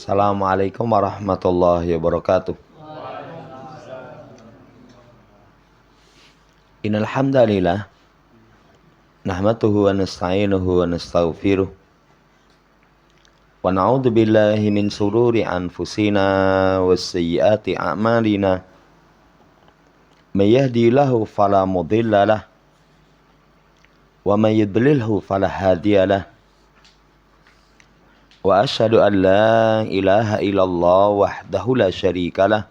Assalamualaikum warahmatullahi wabarakatuh. Innal hamdalillah nahmaduhu wa nasta'inuhu wa nastaghfiruh wa na'udzu billahi min shururi anfusina wa sayyiati a'malina. May yahdihillahu fala mudilla lahu wa may yudlilhu fala hadiya lahu. Wa asyhadu an la ilaha illallah wahdahu la syarika lah.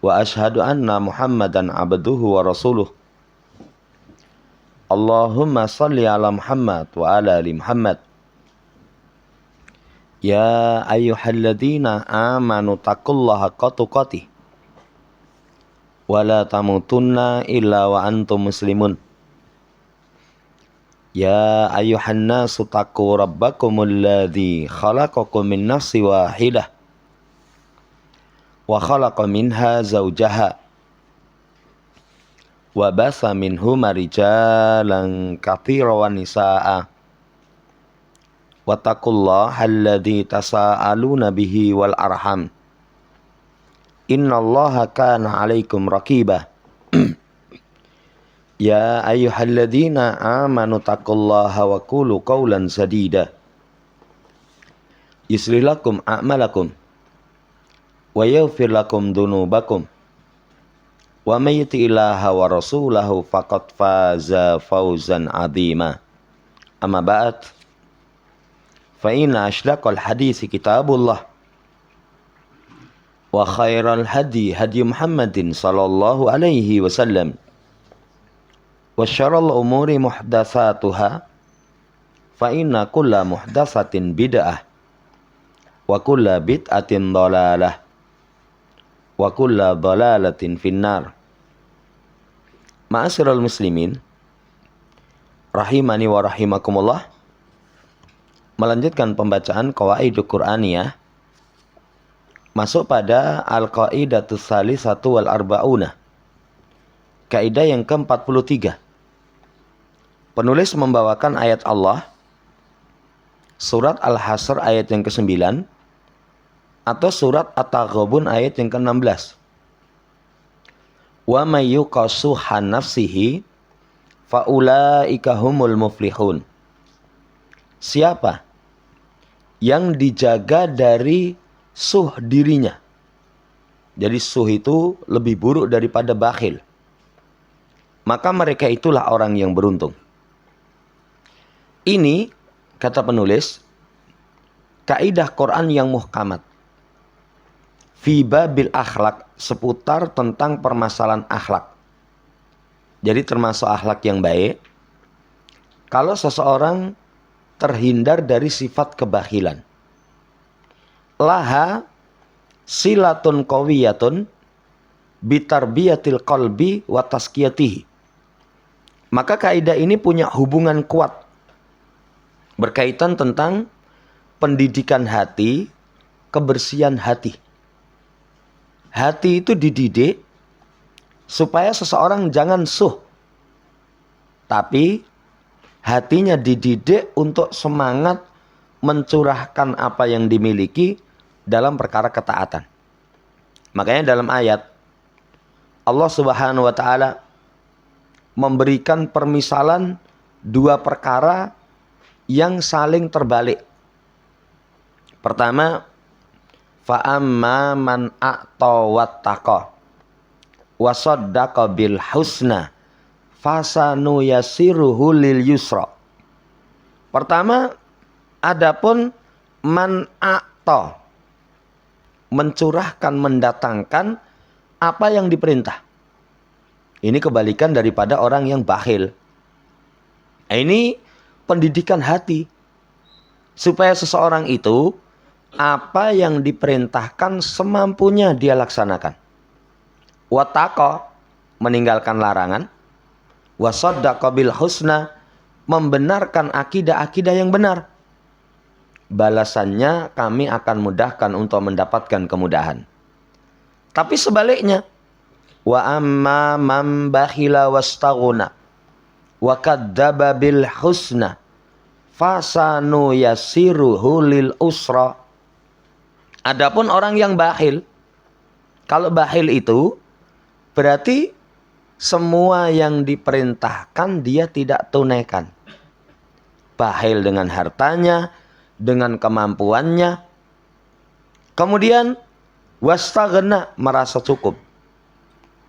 Wa asyhadu anna Muhammadan abduhu wa rasuluh. Allahumma salli ala Muhammad wa ala ali Muhammad. Ya ayyuhalladzina amanu taqullaha haqqa tuqatih wa la tamutunna illa wa antum muslimun. Ya ayyuhan nasu taqu rabbakumul ladzi khalaqakum min nafsin wahidah wa khalaqa minha zawjaha wa basa minhuma rijalan katsiran wa nisaa'a wattaqullaha alladzi tasaaluna bihi wal arham innallaha kana 'alaikum raqiba. Ya ayyuhalladzina amanu taqullaha wa qulu qawlan sadida yuslih lakum a'malakum wa yaghfir lakum dhunubakum wa may yuti'illaha wa rasulahu faqad faza fawzan 'azima. Amma ba'd, fa inna ashdaqal hadits kitabullah wa khairal hadi Muhammadin sallallahu alaihi wasallam wa syarrul umuri muhdatsatuha fa inna kulla muhdatsatin bid'ah wa kulla bid'atin dhalalah wa kulla dhalalatin finnar. Ma'asyiral muslimin rahimani wa rahimakumullah, melanjutkan pembacaan qawaidul Qur'aniyah, masuk pada al-qaidatus salisatu wal arba'una, kaidah yang ke-43. Penulis membawakan ayat Allah, surat Al-Hasr ayat yang ke-9, atau surat At-Taghabun ayat yang ke-16. Wa may yuqassuha nafsihi fa ulaika humul muflihun. Siapa yang dijaga dari suh dirinya. Jadi suh itu lebih buruk daripada bakhil, maka mereka itulah orang yang beruntung. Ini, kata penulis, kaidah Quran yang muhkamat fi babil akhlak, seputar tentang permasalahan akhlak. Jadi termasuk akhlak yang baik kalau seseorang terhindar dari sifat kebakhilan. Laha silatun qawiyatun bitarbiyatil qalbi wa tazkiyatihi. Maka kaidah ini punya hubungan kuat berkaitan tentang pendidikan hati, kebersihan hati. Hati itu dididik supaya seseorang jangan suh, tapi hatinya dididik untuk semangat mencurahkan apa yang dimiliki dalam perkara ketaatan. Makanya dalam ayat Allah Subhanahu wa taala memberikan permisalan dua perkara yang saling terbalik. Pertama, fa amma man a'ta wattaqa wa saddaqa bil husna fasanu yasiruhu lil yusra. Pertama, adapun man a'ta, mencurahkan, mendatangkan apa yang diperintah. Ini kebalikan daripada orang yang bakhil. Ini pendidikan hati, supaya seseorang itu apa yang diperintahkan semampunya dia laksanakan. Wattaqa, meninggalkan larangan. Wasaddaqa bil husna, membenarkan akidah-akidah yang benar. Balasannya kami akan mudahkan untuk mendapatkan kemudahan. Tapi sebaliknya, wa amma man bakhila wastaghna wa kadzdzaba bil husna fasanu yasiruhu lil usra. Adapun orang yang bakhil, kalau bakhil itu berarti semua yang diperintahkan dia tidak tunaikan. Bakhil dengan hartanya, dengan kemampuannya. Kemudian wastaghna, merasa cukup.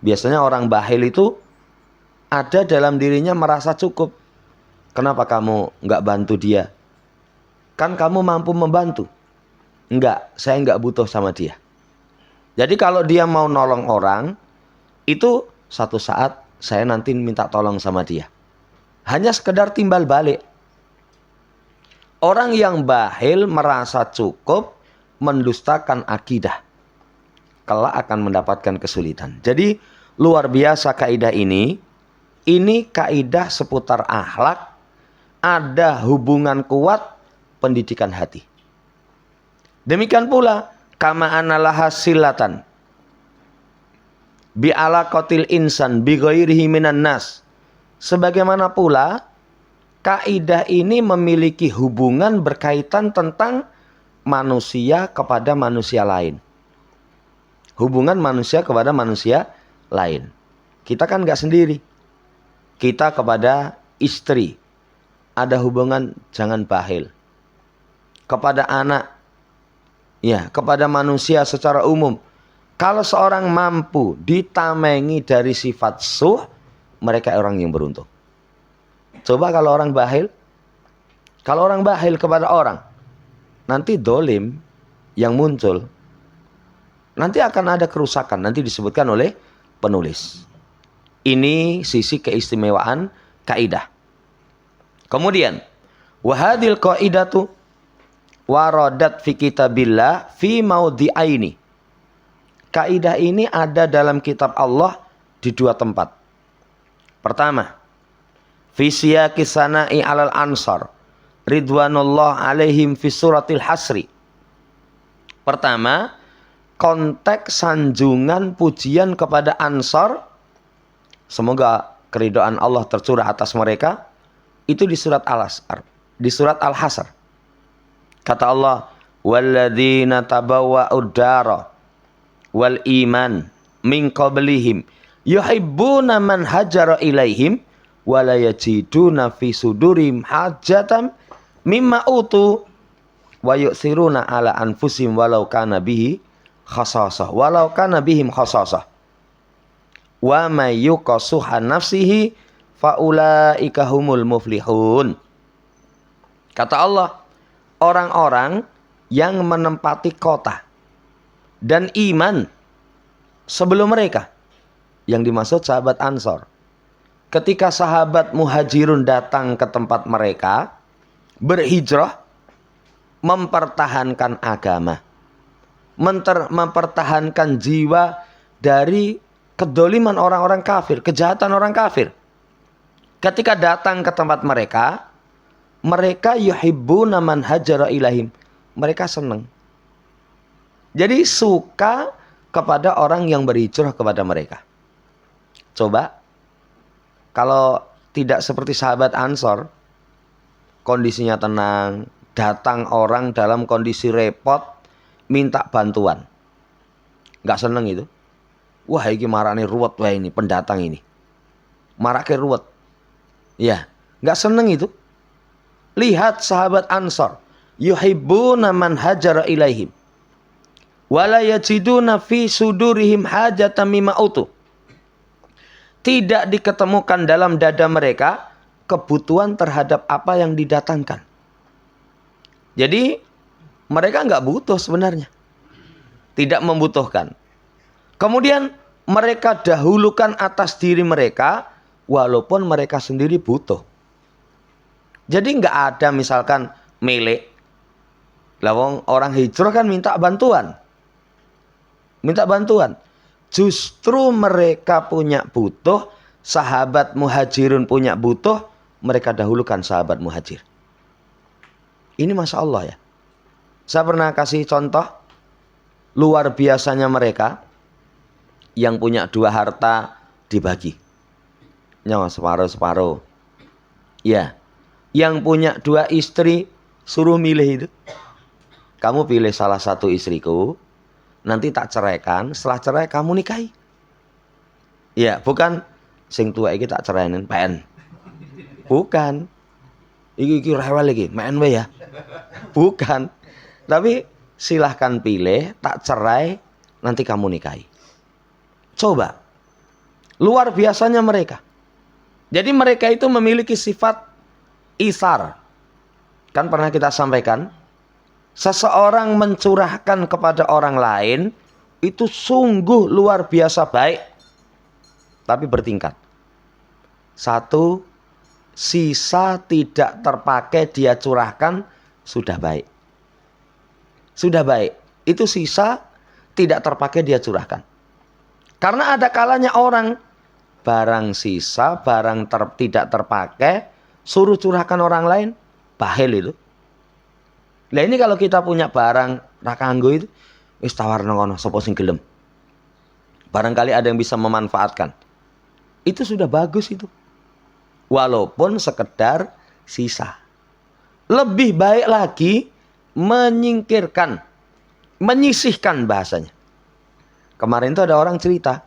Biasanya orang bakhil itu ada dalam dirinya merasa cukup. Kenapa kamu nggak bantu dia? Kan kamu mampu membantu. Enggak, saya enggak butuh sama dia. Jadi kalau dia mau nolong orang, itu satu saat saya nanti minta tolong sama dia. Hanya sekedar timbal balik. Orang yang bakhil merasa cukup, mendustakan akidah, kelak akan mendapatkan kesulitan. Jadi luar biasa kaidah ini. Ini kaidah seputar akhlak. Ada hubungan kuat pendidikan hati. Demikian pula kama analaha silatan bi alaqatil insan bi ghairihi minan nas. Sebagaimana pula kaidah ini memiliki hubungan berkaitan tentang manusia kepada manusia lain. Hubungan manusia kepada manusia lain. Kita kan nggak sendiri. Kita kepada istri ada hubungan jangan bakhil. Kepada anak, ya, kepada manusia secara umum. Kalau seorang mampu ditamengi dari sifat suh, mereka orang yang beruntung. Coba kalau orang bakhil. Kalau orang bakhil kepada orang, nanti dolim yang muncul. Nanti akan ada kerusakan. Nanti disebutkan oleh penulis. Ini sisi keistimewaan kaidah. Kemudian, wahadil qaidatu waradat fi kitabillah fi maudhi'aini. Kaidah ini ada dalam kitab Allah di dua tempat. Pertama, fi siyaqi sana'i 'alal ansar ridwanullah alaihim fi suratil hasri. Pertama, konteks sanjungan pujian kepada Ansar, semoga keridhaan Allah tercurah atas mereka, itu di surat Al-Hasr, di surat Al-Hasr. Kata Allah, walladzina tabawwa'ud dara wal iman min qablihim yuhibbuna man hajara ilaihim wa la yajiduna fi sudurihim hajatan mimma utu wa yu'siruna ala anfusihim walau kana bihim khasasah wa may yuqasuha nafsihi faulaika humul muflihun. Kata Allah, orang-orang yang menempati kota dan iman sebelum mereka, yang dimaksud sahabat Ansor. Ketika sahabat Muhajirun datang ke tempat mereka, berhijrah, mempertahankan agama, mempertahankan jiwa dari kedoliman orang-orang kafir, kejahatan orang kafir. Ketika datang ke tempat mereka, mereka yuhibbuna man hajara ilaihim. Mereka senang. Jadi suka kepada orang yang berhijrah kepada mereka. Coba, kalau tidak seperti sahabat Ansor, kondisinya tenang, datang orang dalam kondisi repot, minta bantuan. Nggak seneng itu. Wah, ini marane ruwet, wah ini pendatang ini. Marake ruwet. Ya, nggak seneng itu. Lihat sahabat Ansor, yuhibbuna man hajara ilaihim wala yajiduna fi sudurihim hajatan mimma utu. Tidak diketemukan dalam dada mereka kebutuhan terhadap apa yang didatangkan. Jadi mereka nggak butuh sebenarnya, tidak membutuhkan. Kemudian mereka dahulukan atas diri mereka walaupun mereka sendiri butuh. Jadi nggak ada misalkan milik. Lawang orang hijrah kan minta bantuan. Minta bantuan. Justru mereka punya butuh, sahabat Muhajirun punya butuh, mereka dahulukan sahabat Muhajir. Ini Masya Allah ya. Saya pernah kasih contoh, luar biasanya mereka yang punya dua harta dibagi. Nyawa separuh-separuh. Ya. Yang punya dua istri suruh milih itu. kamu pilih salah satu istriku, nanti tak ceraikan, setelah cerai kamu nikahi. Ya, bukan sing tua iki tak cerainin pen. Bukan. Iki rewel iki, main we ya. Bukan. Tapi silahkan pilih, tak cerai, nanti kamu nikahi. Coba. Luar biasanya mereka. Jadi mereka itu memiliki sifat isar. Kan pernah kita sampaikan, seseorang mencurahkan kepada orang lain itu sungguh luar biasa baik. Tapi bertingkat. Satu, sisa tidak terpakai dia curahkan sudah baik. Sudah baik. Itu sisa tidak terpakai dia curahkan. Karena ada kalanya orang barang sisa, barang tidak terpakai suruh curahkan orang lain, bahil itu. Nah ini kalau kita punya barang ra kanggo itu wis tawarno kono sapa sing gelem. Barangkali ada yang bisa memanfaatkan. Itu sudah bagus itu. Walaupun sekedar sisa. Lebih baik lagi menyingkirkan, menyisihkan bahasanya. Kemarin itu ada orang cerita,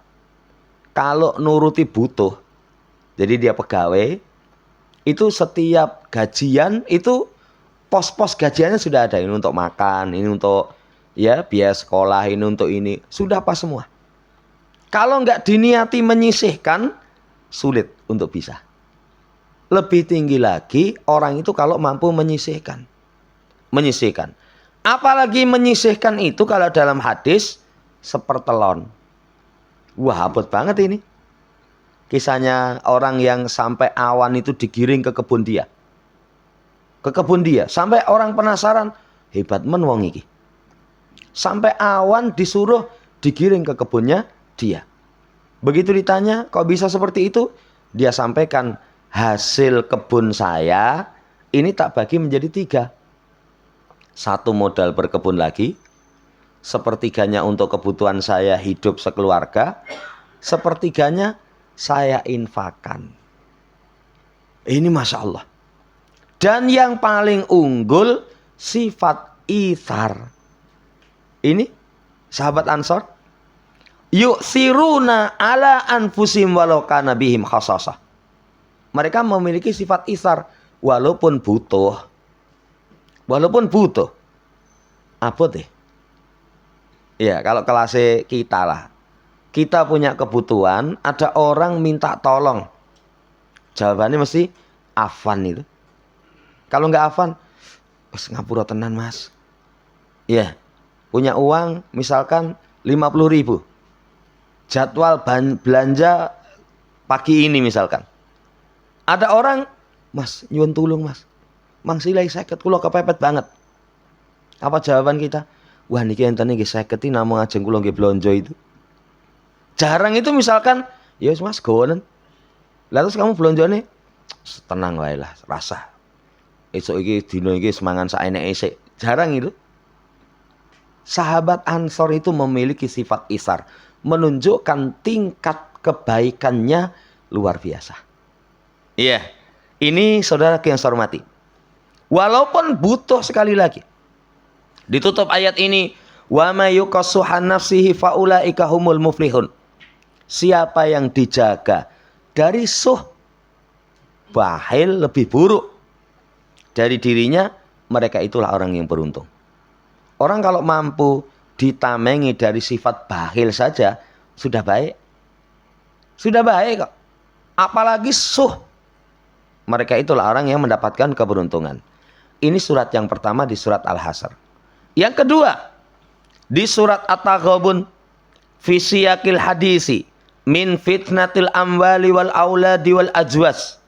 kalau nuruti butuh, jadi dia pegawai, itu setiap gajian itu pos-pos gajiannya sudah ada. Ini untuk makan, ini untuk ya biaya sekolah, ini untuk ini. Sudah pas semua. Kalau nggak diniati menyisihkan, sulit untuk bisa. Lebih tinggi lagi orang itu kalau mampu menyisihkan. Menyisihkan. Apalagi menyisihkan itu kalau dalam hadis sepertelon. Wah, abot banget ini. Kisahnya orang yang sampai awan itu digiring ke kebun dia. Ke kebun dia. Sampai orang penasaran. Hebat men wong iki. Sampai awan disuruh digiring ke kebunnya dia. Begitu ditanya, kok bisa seperti itu? Dia sampaikan, hasil kebun saya ini tak bagi menjadi 3. 1 modal berkebun lagi. 1/3 untuk kebutuhan saya hidup sekeluarga. 1/3 saya infakkan. Ini Masya Allah. Dan yang paling unggul sifat ithar. Ini sahabat Ansor. Yu'siruna ala anfusim walau kana bihim khasasah. Mereka memiliki sifat ithar walaupun butuh. Walaupun butuh. Apa deh? Ya, kalau kelas kita lah. Kita punya kebutuhan, ada orang minta tolong. Jawabannya mesti afan itu. Kalau nggak afan, ngapura tenan mas. Ya, punya uang misalkan 50.000. Jadwal belanja pagi ini misalkan. Ada orang, mas nyuwun tulung mas. Mang silai 50 kula kepepet banget. Apa jawaban kita? Wah niki enten nggih 50 namung ajeng kula nggih blonjo itu. Jarang itu misalkan, ya mas gonen. Lalu kamu blonjone tenang wae lah, rasa. Esuk iki dina iki semangan sak eneke sik. Jarang itu. Sahabat Ansor itu memiliki sifat isar, menunjukkan tingkat kebaikannya luar biasa. Iya. Ini saudara yang saya hormati. Walaupun butuh sekali lagi. Ditutup ayat ini, wa may yuqassuhan nafsihi faulaika humul muflihun. Siapa yang dijaga dari suh bahil lebih buruk dari dirinya, mereka itulah orang yang beruntung. Orang kalau mampu ditamengi dari sifat bahil saja sudah baik. Sudah baik kok. Apalagi suh. Mereka itulah orang yang mendapatkan keberuntungan. Ini surat yang pertama di surat Al-Hasr. Yang kedua, di surat At-Taghabun, fi siyaqil hadisi min fitnatil amwali wal auladi wal ajwas.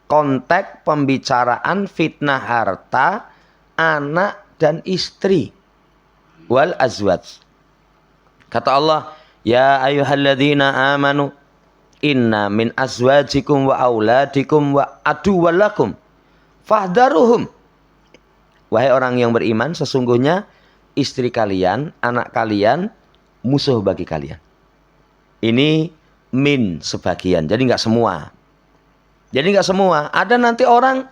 Konteks pembicaraan fitnah harta, anak dan istri wal azwaj. Kata Allah, ya ayyuhalladzina amanu inna min azwajikum wa auladikum wa aduwwallakum fahdharuhum. Wahai orang yang beriman, sesungguhnya istri kalian, anak kalian musuh bagi kalian. Ini min sebagian, jadi nggak semua. Jadi nggak semua. Ada nanti orang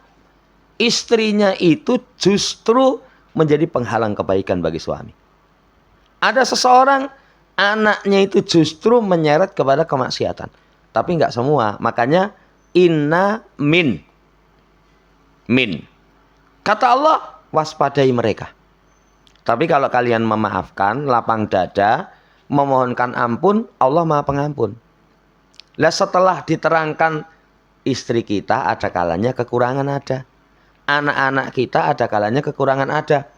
istrinya itu justru menjadi penghalang kebaikan bagi suami. Ada seseorang anaknya itu justru menyeret kepada kemaksiatan. Tapi nggak semua. Makanya inna min. Kata Allah, waspadai mereka. Tapi kalau kalian memaafkan, lapang dada, memohonkan ampun, Allah Maha Pengampun. Lah setelah diterangkan, istri kita ada kalanya kekurangan ada. Anak-anak kita ada kalanya kekurangan ada.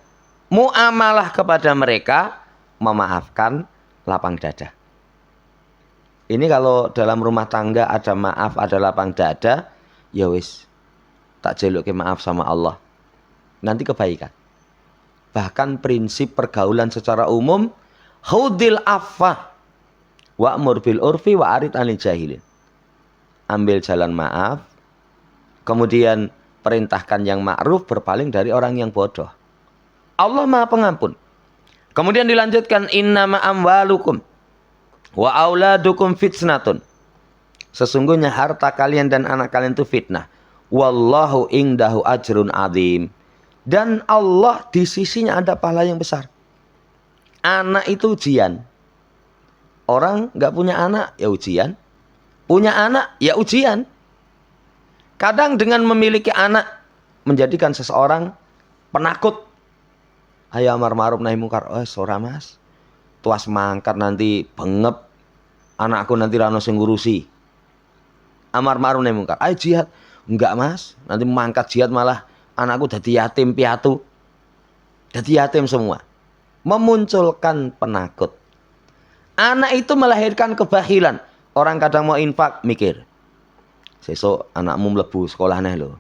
Muamalah kepada mereka, memaafkan, lapang dada. Ini kalau dalam rumah tangga ada maaf, ada lapang dada, ya wis, tak jeluki maaf sama Allah. Nanti kebaikan. Bahkan prinsip pergaulan secara umum, khudil afwa wa'mur bil urfi wa'arid 'anil jahilin. Ambil jalan maaf, kemudian perintahkan yang ma'ruf, berpaling dari orang yang bodoh. Allah Maha Pengampun. Kemudian dilanjutkan, innama amwalukum wa auladukum fitnatun. Sesungguhnya harta kalian dan anak kalian itu fitnah. Wallahu indahu ajrun azim. Dan Allah di sisinya ada pahala yang besar. Anak itu ujian. Orang nggak punya anak, ya ujian. Punya anak, ya ujian. Kadang dengan memiliki anak, menjadikan seseorang penakut. Ayo amar ma'ruf nahi mungkar. Oh, sora mas. Tuas mangkat nanti bengep. Anakku nanti rano sing ngurusi. Amar ma'ruf nahi mungkar. Ayo jihad. Enggak mas. Nanti mangkat jihad malah anakku jadi yatim piatu. Jadi yatim semua. Memunculkan penakut. Anak itu melahirkan kebahilan. Orang kadang mau infak, mikir. Sesok anakmu mlebu sekolah nih loh.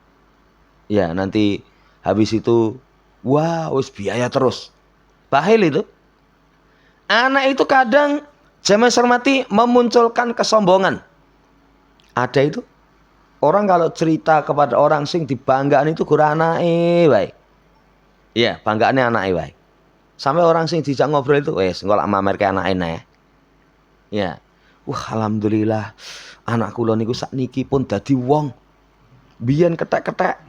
Ya nanti habis itu, wah wis biaya terus. Bahil itu. Anak itu kadang jamaah hormati memunculkan kesombongan. Ada itu. Orang kalau cerita kepada orang sing dibanggaan itu guru anake wae. Iya, banggaannya anake wae. Sampai orang sing dijak ngobrol itu wis engko lak mamerke anake nae. Ya. Alhamdulillah anak kula niku sakniki pun dadi wong. Biyen ketek-ketek.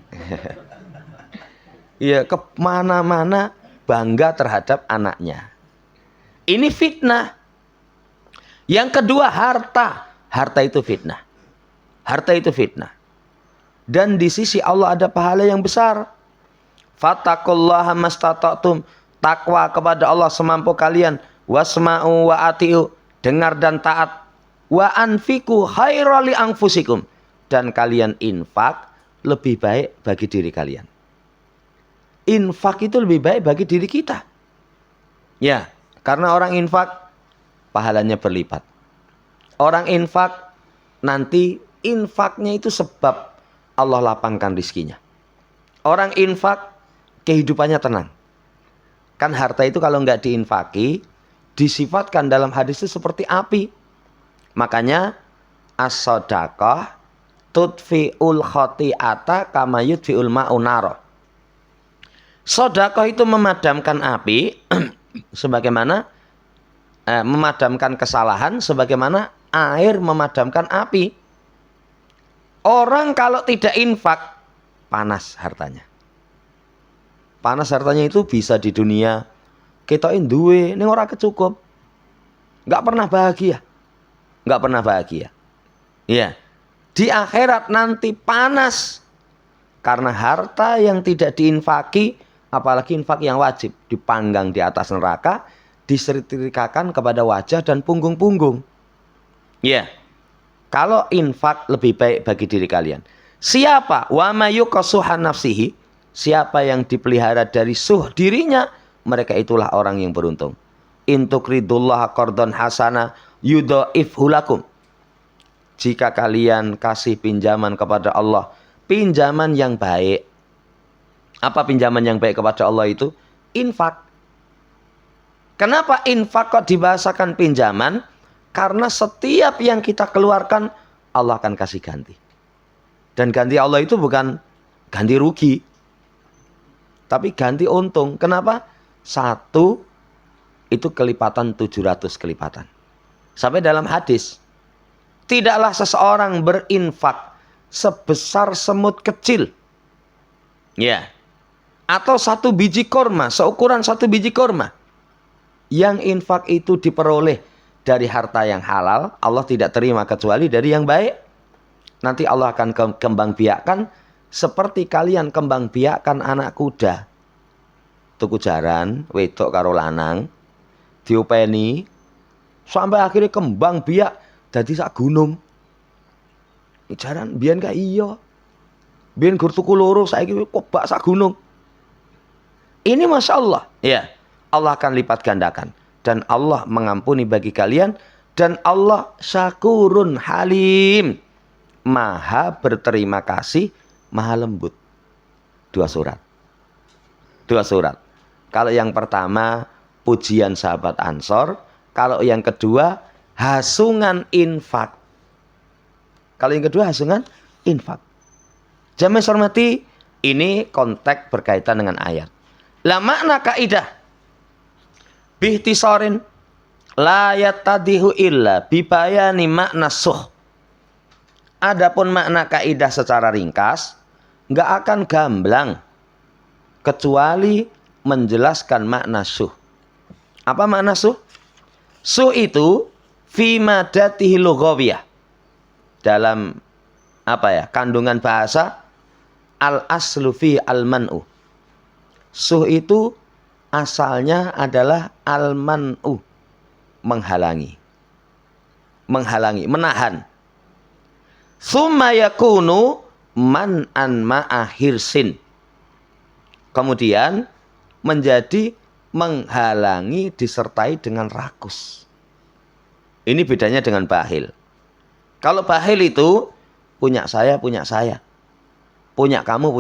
Iya, kemana-mana bangga terhadap anaknya. Ini fitnah. Yang kedua harta. Harta itu fitnah. Harta itu fitnah. Dan di sisi Allah ada pahala yang besar. Fattaqullaha mastata'tum. Takwa kepada Allah semampu kalian. Wasma'u wa ati'u. Dengar dan taat. Wa anfiku khairali anfusikum. Dan kalian infak lebih baik bagi diri kalian. Infak itu lebih baik bagi diri kita. Ya, karena orang infak pahalanya berlipat. Orang infak nanti infaknya itu sebab Allah lapangkan rizkinya. Orang infak kehidupannya tenang. Kan harta itu kalau nggak diinfaki disifatkan dalam hadis itu seperti api. Makanya as-shadaqah tudfi'ul khati'ata kama yudfi'ul ma'u naro. Sedekah itu memadamkan api sebagaimana memadamkan kesalahan sebagaimana air memadamkan api. Orang kalau tidak infak panas hartanya. Panas hartanya itu bisa di dunia kita duwe ning ora kecukup. Enggak pernah bahagia. Enggak pernah bahagia. Iya. Di akhirat nanti panas karena harta yang tidak diinfaki, apalagi infak yang wajib, dipanggang di atas neraka, disetrikakan kepada wajah dan punggung-punggung. Ya. Kalau infak lebih baik bagi diri kalian. Siapa? Wa mayyuqasuhan nafsihi. Siapa yang dipelihara dari suh dirinya, mereka itulah orang yang beruntung. Intukridullah qardon hasana yudha'ifhu lakum. Jika kalian kasih pinjaman kepada Allah, pinjaman yang baik. Apa pinjaman yang baik kepada Allah itu? Infak. Kenapa infak kok dibahasakan pinjaman? Karena setiap yang kita keluarkan, Allah akan kasih ganti. Dan ganti Allah itu bukan ganti rugi. Tapi ganti untung. Kenapa? 1 itu kelipatan 700 kelipatan. Sampai dalam hadis. Tidaklah seseorang berinfak sebesar semut kecil. Ya. atau 1 biji korma, seukuran 1 biji korma. Yang infak itu diperoleh dari harta yang halal, Allah tidak terima kecuali dari yang baik. Nanti Allah akan kembang biakkan seperti kalian kembang biakkan anak kuda. Tuku jaran, wedok karo lanang, diopeni, sampai akhirnya kembang biak dadi sak gunung. Jaran biyen gak iya. Biyen gur tuku loro, saiki kok bak sak gunung. Ini Masya Allah. Ya, Allah akan lipat gandakan. Dan Allah mengampuni bagi kalian. Dan Allah syakurun halim. Maha berterima kasih, maha lembut. 2 surat. Kalau yang pertama, pujian sahabat Ansor. Kalau yang kedua, hasungan infak. Kalau yang kedua, hasungan infak. Jamaah hormati, ini konteks berkaitan dengan ayat. La makna kaidah bihtisarin la yattadihu illa bibayani makna suh. Adapun makna kaidah secara ringkas nggak akan gamblang kecuali menjelaskan makna suh. Apa makna suh? Suh itu fi madatihi lughawiyah. Dalam kandungan bahasa, al aslu fi al man'u. Suh itu asalnya adalah al man'u, menghalangi, menahan. Tsumma yakunu man'an ma'ahirsin. Kemudian menjadi menghalangi disertai dengan rakus. Ini bedanya dengan bakhil. Kalau bakhil itu punya saya. Punya kamu.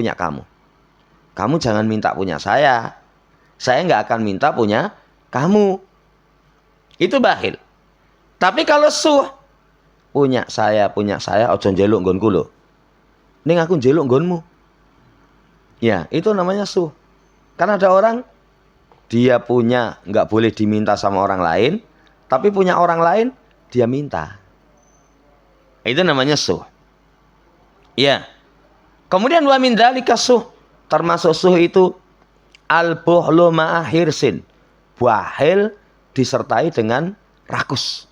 Kamu jangan minta punya saya. Saya nggak akan minta punya kamu. Itu bakhil. Tapi kalau suh, punya saya, ojo njeluk nggonku lho. Ning aku njeluk nggonmu. Ya, itu namanya suh. Karena ada orang, dia punya, nggak boleh diminta sama orang lain. Tapi punya orang lain, dia minta. Itu namanya suh. Ya. Kemudian wa min dzalika suh. Termasuk suh itu al-buhlu ma'ahirsin. Bakhil disertai dengan rakus.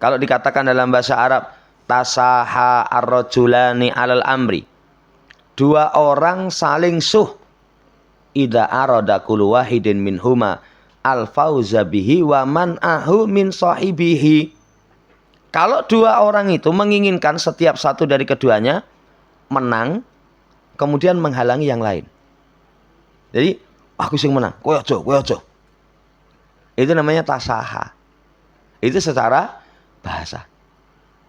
Kalau dikatakan dalam bahasa Arab, tasaha ar-rajulani 'alal amri. 2 orang saling suh. Idza arada kullu wahidin minhuma al-fauza bihi wa man'ahu min sahibihi. Kalau 2 orang itu menginginkan setiap satu dari keduanya menang, kemudian menghalangi yang lain. Jadi, aku sing menang, kowe aja. Itu namanya tasaha. Itu secara bahasa.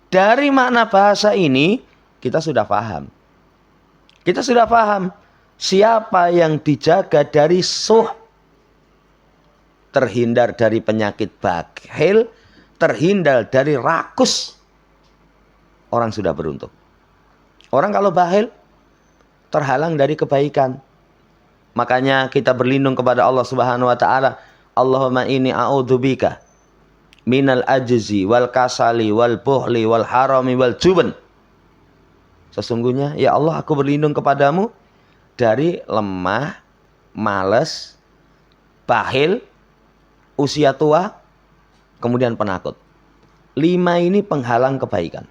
Dari makna bahasa ini, kita sudah paham. Siapa yang dijaga dari suh, terhindar dari penyakit bakhil, terhindar dari rakus, orang sudah beruntung. Orang kalau bakhil terhalang dari kebaikan. Makanya kita berlindung kepada Allah Subhanahu wa taala. Allahumma inni a'udzubika minal ajzi wal kasali wal buhli wal harami wal jubn. Sesungguhnya ya Allah, aku berlindung kepadamu dari lemah, malas, bakhil, usia tua, kemudian penakut. 5 ini penghalang kebaikan.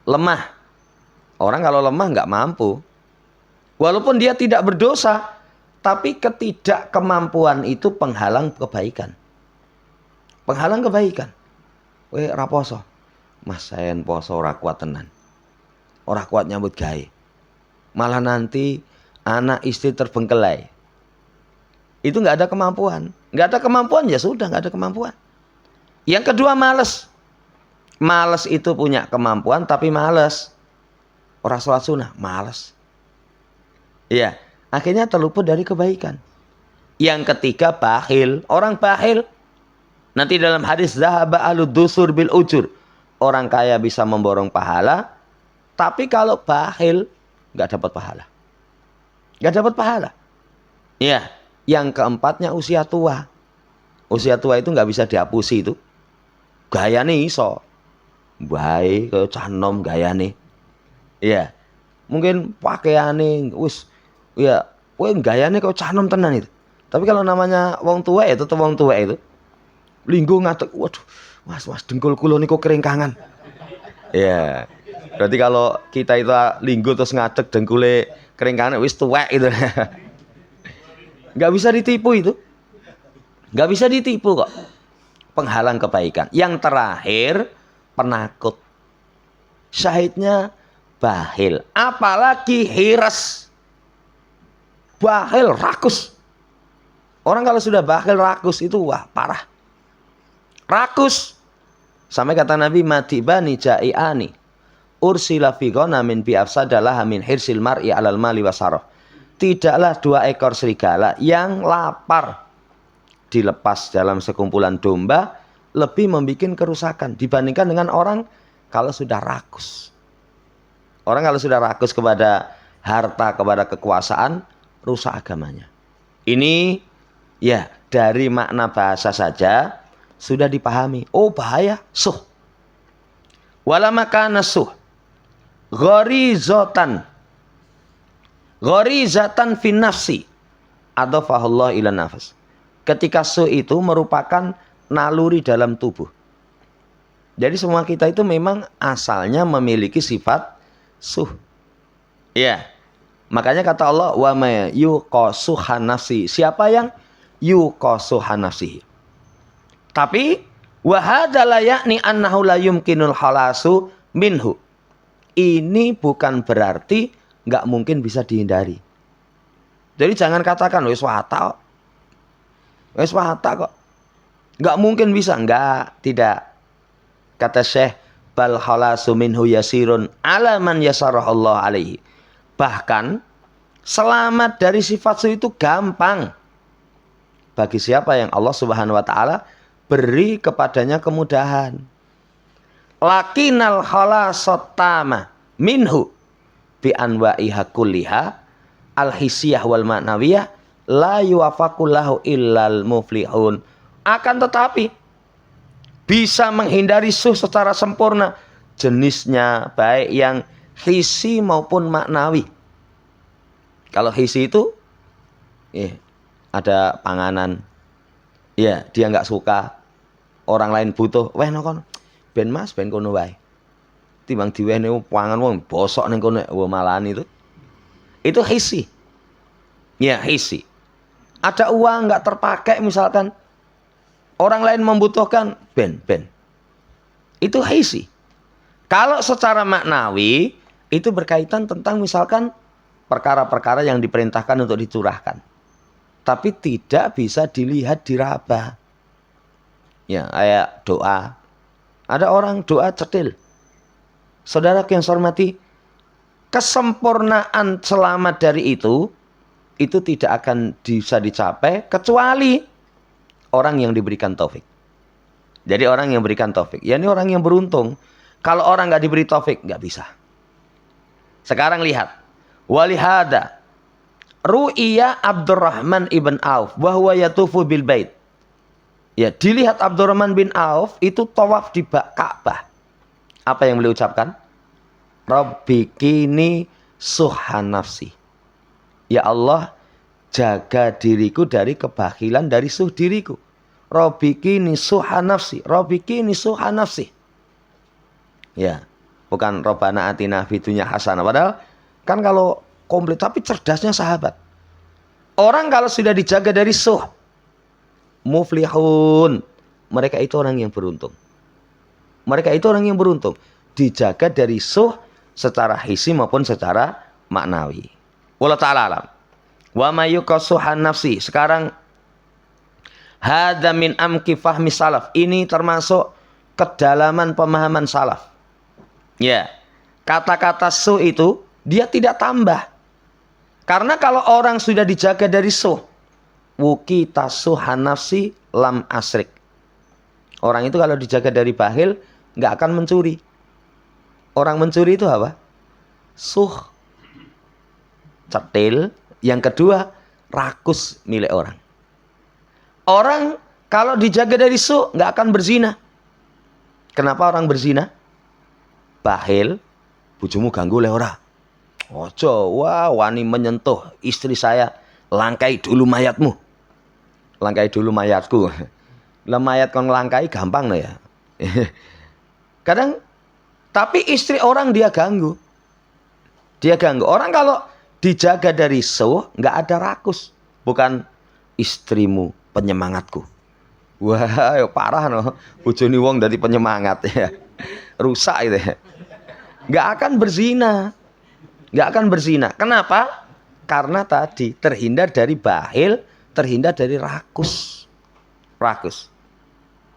Lemah. Orang kalau lemah nggak mampu. Walaupun dia tidak berdosa, tapi ketidakkemampuan itu penghalang kebaikan. Penghalang kebaikan. Weh ora poso. Mas saya poso ora kuat tenan. Ora kuat nyambut gawe. Malah nanti anak istri terbengkelai. Itu nggak ada kemampuan. Nggak ada kemampuan ya sudah, nggak ada kemampuan. Yang kedua malas. Malas itu punya kemampuan tapi malas. Orang sholat sunnah malas. Iya, akhirnya terluput dari kebaikan. Yang ketiga bakhil. Orang bakhil. Nanti dalam hadis zahaba alud dusur bil ujur. Orang kaya bisa memborong pahala. Tapi kalau bakhil nggak dapat pahala. Nggak dapat pahala. Iya. Yang keempatnya usia tua. Usia tua itu nggak bisa dihapusi itu. Gayane iso. Baik kayak cah nom gayane. Iya. Mungkin pakaiane wis ya Wah, gayane kok cah nom tenan itu. Tapi kalau namanya wong tua itu tetep wong tua itu. Linggo ngadeg, waduh, Mas dengkul kula niku keringkangan. Ya. Berarti kalau kita itu linggo terus ngadeg dengkule keringkangan wis tuwek itu. Nggak bisa ditipu itu. Nggak bisa ditipu kok. Penghalang kebaikan. Yang terakhir, penakut. Syahidnya bahil. Apalagi hiras. Bahil, rakus. Orang kalau sudah bahil, rakus itu wah parah. Rakus. Sampai kata Nabi, matibani ja'iani. Ursila fi ghanamin bi afsadalah min hirsil mar'i alal mali wasarah. Tidaklah dua ekor serigala yang lapar dilepas dalam sekumpulan domba lebih membuat kerusakan dibandingkan dengan orang kalau sudah rakus. Orang kalau sudah rakus kepada harta, kepada kekuasaan, rusak agamanya. Ini ya dari makna bahasa saja sudah dipahami. Oh bahaya, suh. Wala makana suh. Gharizatan fin nafsi. Adafahullah ila nafas. Ketika suh itu merupakan naluri dalam tubuh. Jadi semua kita itu memang asalnya memiliki sifat suh. Ya. Makanya kata Allah, wa may yuqasuhan nafsi. Siapa yang yuqasuhan nafsi? Tapi wa hadza la ya'ni annahu la yumkinul khalasu minhu. Ini bukan berarti enggak mungkin bisa dihindari. Jadi jangan katakan wis wata. Wis wata kok. Enggak mungkin bisa, enggak, tidak. Kata Syekh, bal khalasu minhu yasirun ala man yasarahallahu alaihi. Bahkan selamat dari sifat suh itu gampang bagi siapa yang Allah Subhanahu wa taala beri kepadanya kemudahan. Lakinal khalasatama minhu bi anwa'iha kulliha al-hisiyah wal ma'nawiyah la yuwafaqullahu illal muflihun. Akan tetapi bisa menghindari suh secara sempurna jenisnya baik yang hisi maupun maknawi. Kalau hisi itu ada panganan, ya dia nggak suka, orang lain butuh, weh nokon ben mas ben kono wae. Timbang diwehne pangan wong bosok ning kono malahan itu hisi. Ya hisi. Ada uang nggak terpakai misalkan, orang lain membutuhkan, ben. Itu hisi. Kalau secara maknawi, itu berkaitan tentang misalkan perkara-perkara yang diperintahkan untuk dicurahkan. Tapi tidak bisa dilihat diraba. Ya, kayak doa. Ada orang doa cetil. Saudara yang saya hormati, kesempurnaan selamat dari itu tidak akan bisa dicapai kecuali orang yang diberikan taufik. Jadi orang yang berikan taufik, ya ini orang yang beruntung. Kalau orang nggak diberi taufik, nggak bisa. Sekarang lihat, walihada ru'iya Abdurrahman ibn Auf bahwa yatufu bil bait. Ya, dilihat Abdurrahman bin Auf itu tawaf di Ka'bah. Apa yang beliau ucapkan? Rabbi kini suhan nafsi. Ya Allah, jaga diriku dari kebakilan, dari suh diriku. Rabbi kini suhan nafsi. Rabbi kini suhan nafsi. Ya, bukan Rabbana atina fid dunya hasanah. Padahal kan kalau komplit, tapi cerdasnya sahabat. Orang kalau sudah dijaga dari suh, muflihun. Mereka itu orang yang beruntung. Mereka itu orang yang beruntung. Dijaga dari suh secara hisi maupun secara maknawi. Wallahu ta'ala alam. Wa mayyukasuhan nafsi. Sekarang hadza min amki fahmi salaf. Ini termasuk kedalaman pemahaman salaf. Ya. Kata-kata suh itu dia tidak tambah. Karena kalau orang sudah dijaga dari suh, wukita suhan nafsi lam asrik. Orang itu kalau dijaga dari bakhil nggak akan mencuri. Orang mencuri itu apa? Suh. Cetil. Yang kedua, rakus milik orang. Orang kalau dijaga dari suh nggak akan berzina. Kenapa orang berzina? Bakhil, bojomu ganggu oleh ora. Ojo, wah wani menyentuh istri saya. langkai dulu mayatmu. Langkai dulu mayatku. Lah mayat kon langkai gampang loh ya. Kadang tapi istri orang dia ganggu. Dia ganggu. Orang kalau dijaga dari suh nggak ada rakus. Bukan istrimu penyemangatku. Wah, ya parah no. Bojone wong dari penyemangat ya. Rusak itu ya. Nggak akan berzina. Nggak akan berzina. Kenapa? Karena tadi terhindar dari bahil, terhindar dari rakus. Rakus.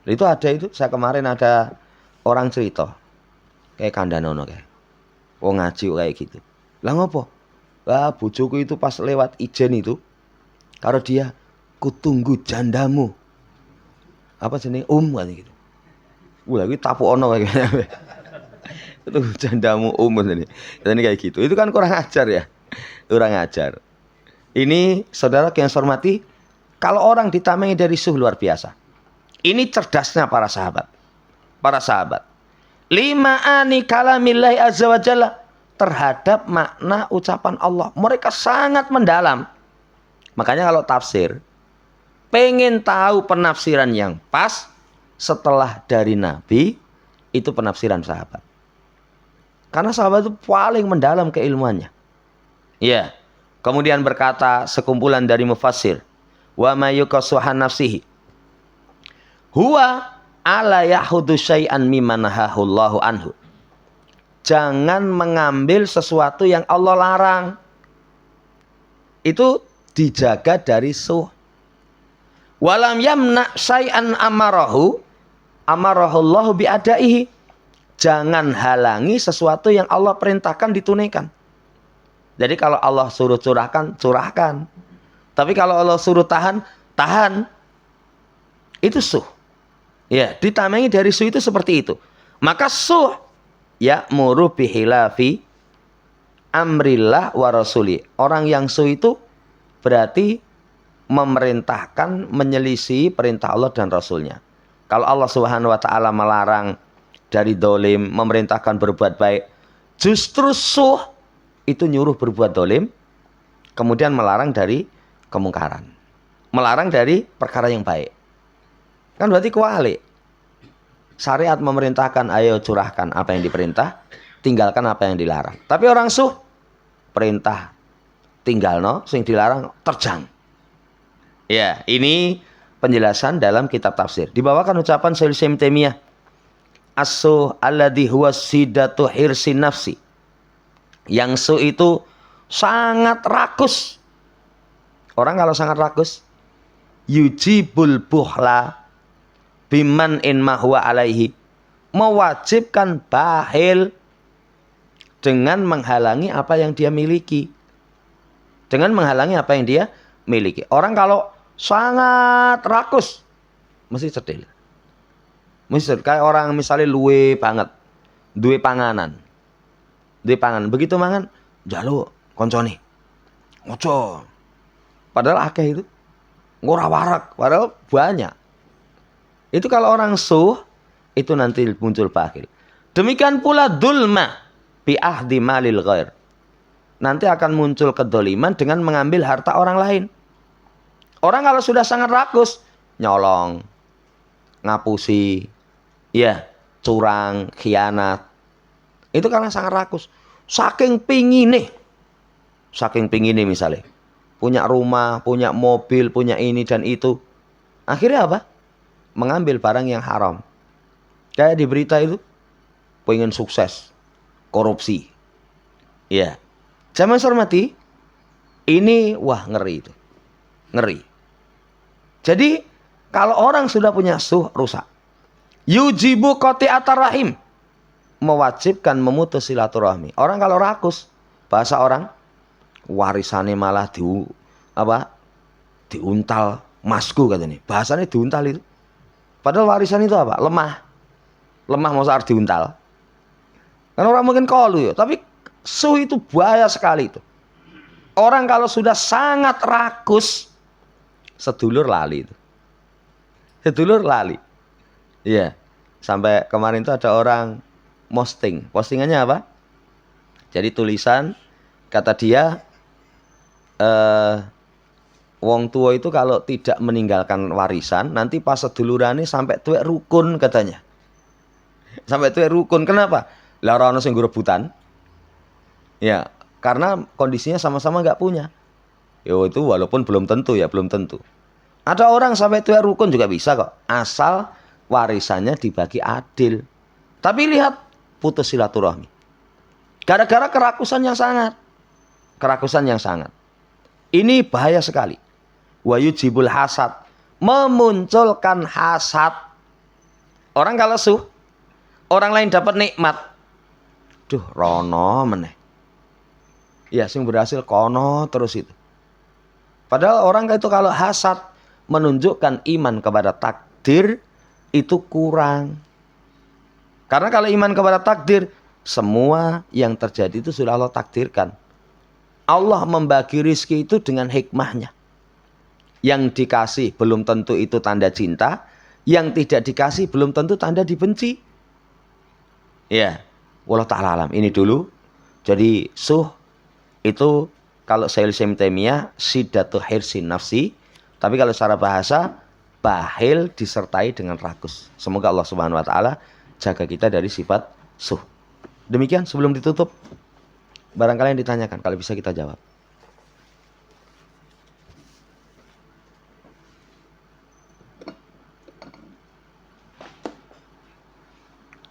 Itu ada itu. Saya kemarin ada orang cerita. Kayak kandanono kayak. Wong ngaji kayak gitu. Lah ngopo? Wah, bojoku itu pas lewat ijen itu. Karo dia, kutunggu jandamu. Apa jenenge? Kan gitu. Wah, iki tapukono kayak. Itu jandamu ini. Ini kayak gitu. Itu kan kurang ajar ya. Kurang ajar. Ini saudara yang saya hormati, kalau orang ditamai dari suh luar biasa. Ini cerdasnya para sahabat. Para sahabat. Lima ani kalamillahi azza wa jalla terhadap makna ucapan Allah. Mereka sangat mendalam. Makanya kalau tafsir, pengen tahu penafsiran yang pas setelah dari Nabi, itu penafsiran sahabat. Karena sahabat itu paling mendalam keilmuannya. Ya. Kemudian berkata sekumpulan dari mufassir, wa may yuqasuhan nafsihi huwa ala yahudu syai'an mimman nahahullahu anhu. Jangan mengambil sesuatu yang Allah larang. Itu dijaga dari suh. Walam yamna syai'an amarahullahu biadaihi. Jangan halangi sesuatu yang Allah perintahkan ditunaikan. Jadi kalau Allah suruh curahkan, curahkan. Tapi kalau Allah suruh tahan, tahan. Itu suh. Ya, ditamai dari suh itu seperti itu. Maka suh ya'muru bihilafi amrillah wa rasuli. Orang yang suh itu berarti memerintahkan menyelisih perintah Allah dan Rasulnya. Kalau Allah Subhanahu wa ta'ala melarang dari dolim, memerintahkan berbuat baik, justru suh itu nyuruh berbuat dolim, kemudian melarang dari kemungkaran, melarang dari perkara yang baik. Kan berarti kewalik. Syariat memerintahkan ayo curahkan apa yang diperintah, tinggalkan apa yang dilarang. Tapi orang suh perintah tinggal no, sing dilarang terjang. Ya, ini penjelasan dalam kitab tafsir. Dibawakan ucapan Syaikhul Islam Taimiyah. As-suh alladhi huwa sidatu hirsin nafsi. Yang suh itu sangat rakus. Orang kalau sangat rakus, yujibul buhla biman in mahwa alaihi. Mewajibkan bahil dengan menghalangi apa yang dia miliki. Dengan menghalangi apa yang dia miliki. Orang kalau sangat rakus, mesti cedil. Misal kayak orang misalnya luwe banget, duwe panganan. Duwe panganan, begitu mangan njaluk koncone. Ojo. Padahal akeh itu. Ora warak, padahal banyak. Itu kalau orang suh itu nanti muncul bakhil. Demikian pula dulma bi ahdi malil ghair. Nanti akan muncul kedoliman dengan mengambil harta orang lain. Orang kalau sudah sangat rakus, nyolong, ngapusi, ya, curang, khianat. Itu karena sangat rakus. Saking pingine misalnya. Punya rumah, punya mobil, punya ini dan itu. Akhirnya apa? Mengambil barang yang haram. Kayak di berita itu, pengen sukses, korupsi. Ya. Zaman hormati, ini wah ngeri itu. Ngeri. Jadi, kalau orang sudah punya suh, rusak. Yujibu qati'atar rahim. Mewajibkan memutus silaturahmi. Orang kalau rakus, bahasa orang, warisannya malah diuntal masku katanya. Bahasanya diuntal itu. Padahal warisan itu apa? Lemah. Lemah masa harus diuntal. Kan orang mungkin kalu ya, tapi suh itu bahaya sekali itu. Orang kalau sudah sangat rakus, sedulur lali itu. Sedulur lali. Iya. Sampai kemarin itu ada orang postingannya apa? Jadi tulisan, kata dia, Wong tua itu kalau tidak meninggalkan warisan, nanti pas sedulurane sampai tuwek rukun katanya. Sampai tuwek rukun. Kenapa? Lah ora ono sing rebutan. Ya, karena kondisinya sama-sama nggak punya. Yo itu walaupun belum tentu ya, belum tentu. Ada orang sampai tuwek rukun juga bisa kok, asal warisannya dibagi adil. Tapi lihat putus silaturahmi. Gara-gara kerakusan yang sangat. Kerakusan yang sangat. Ini bahaya sekali. Wa yujibul hasad, memunculkan hasad. Orang kalau orang lain dapat nikmat, duh rono meneh. Ya sing berhasil kono terus itu. Padahal orang itu kalau hasad menunjukkan iman kepada takdir itu kurang. Karena kalau iman kepada takdir, semua yang terjadi itu sudah Allah takdirkan. Allah membagi rizki itu dengan hikmahnya. Yang dikasih belum tentu itu tanda cinta, yang tidak dikasih belum tentu tanda dibenci. Ya, wallahu ta'ala alam. Ini dulu. Jadi itu kalau Syaikhul Islam Taimiyah siddatu hirsin nafsi, tapi kalau secara bahasa bahil disertai dengan rakus. Semoga Allah Subhanahu wa taala jaga kita dari sifat suh. Demikian sebelum ditutup. Barangkali yang ditanyakan, kalau bisa kita jawab.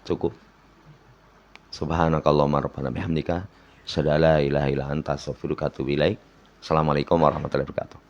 Cukup. Subhanakallahumma rabbana bihamdika asyhadu an la ilaha illa anta astaghfiruka wa atubu ilaik. Assalamualaikum warahmatullahi wabarakatuh.